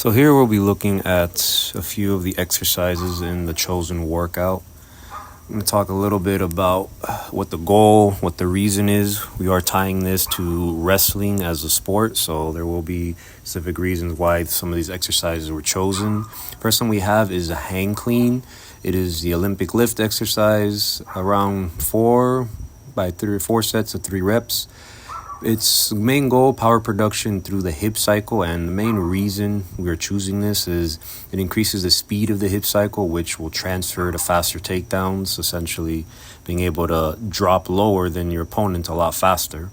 So here we'll be looking at a few of the exercises in the chosen workout. I'm going to talk a little bit about what the goal, what the reason is. We are tying this to wrestling as a sport, so there will be specific reasons why some of these exercises were chosen. First one we have is a hang clean. It is the Olympic lift exercise, around 4 sets of 3 reps. Its main goal, power production through the hip cycle, and the main reason we are choosing this is it increases the speed of the hip cycle, which will transfer to faster takedowns, essentially being able to drop lower than your opponent a lot faster.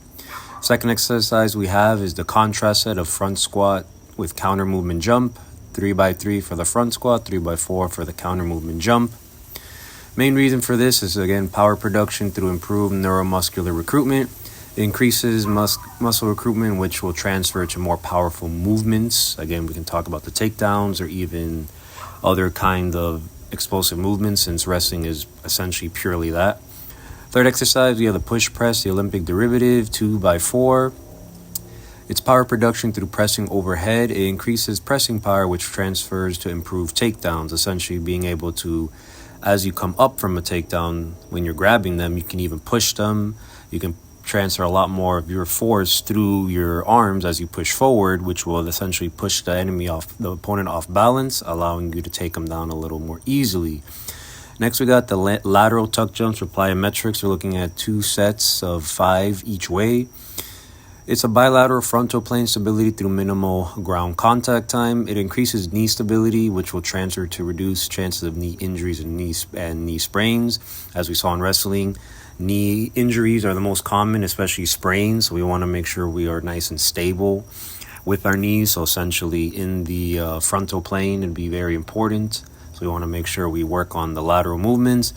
Second exercise we have is the contrast set of front squat with counter movement jump, 3x3 for the front squat, 3x4 for the counter movement jump. Main reason for this is, again, power production through improved neuromuscular recruitment. It increases muscle recruitment, which will transfer to more powerful movements. Again, we can talk about the takedowns or even other kind of explosive movements, since wrestling is essentially purely that. Third exercise, we have the push press, the Olympic derivative, 2x4. It's power production through pressing overhead. It increases pressing power, which transfers to improved takedowns, essentially being able to, as you come up from a takedown, when you're grabbing them, you can even push them. You can transfer a lot more of your force through your arms as you push forward, which will essentially push the opponent off balance, allowing you to take them down a little more easily. Next, we got the lateral tuck jumps for plyometrics. We're looking at 2 sets of 5 each way. It's a bilateral frontal plane stability through minimal ground contact time. It increases knee stability, which will transfer to reduce chances of knee injuries and knee sprains. As we saw in wrestling, knee injuries are the most common, especially sprains. So we want to make sure we are nice and stable with our knees. So essentially in the frontal plane, it'd be very important. So we want to make sure we work on the lateral movements.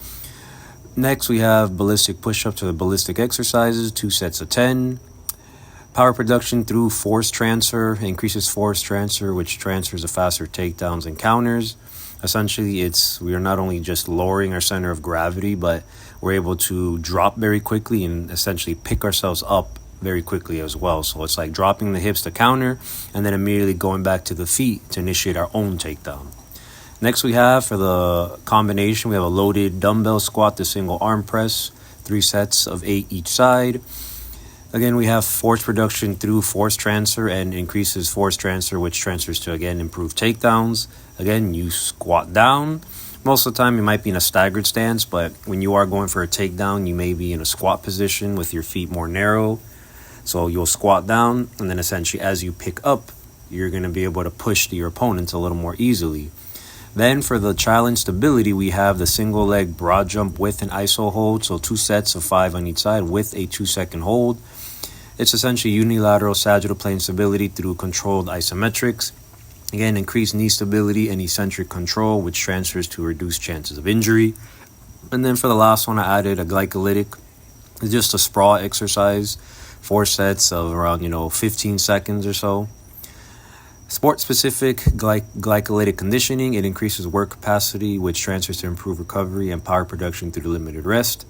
Next, we have ballistic push-ups or the ballistic exercises, 2 sets of 10. Power production through force transfer, increases force transfer, which transfers to faster takedowns and counters. Essentially, we are not only just lowering our center of gravity, but we're able to drop very quickly and essentially pick ourselves up very quickly as well. So it's like dropping the hips to counter and then immediately going back to the feet to initiate our own takedown. Next, we have for the combination, we have a loaded dumbbell squat to single arm press, 3 sets of 8 each side. Again, we have force production through force transfer and increases force transfer, which transfers to, again, improve takedowns. Again, you squat down. Most of the time, you might be in a staggered stance, but when you are going for a takedown, you may be in a squat position with your feet more narrow. So you'll squat down, and then essentially as you pick up, you're going to be able to push your opponent a little more easily. Then for the challenge stability, we have the single leg broad jump with an iso hold. So 2 sets of 5 on each side with a 2-second hold. It's essentially unilateral sagittal plane stability through controlled isometrics. Again, increased knee stability and eccentric control, which transfers to reduced chances of injury. And then for the last one, I added a glycolytic. It's just a sprawl exercise, 4 sets of around 15 seconds or so. Sport-specific glycolytic conditioning. It increases work capacity, which transfers to improved recovery and power production through limited rest.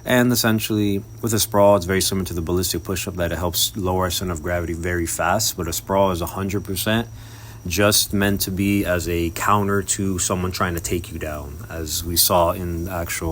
And essentially, with a sprawl, it's very similar to the ballistic push-up, that it helps lower our center of gravity very fast. But a sprawl is 100% just meant to be as a counter to someone trying to take you down, as we saw in the actual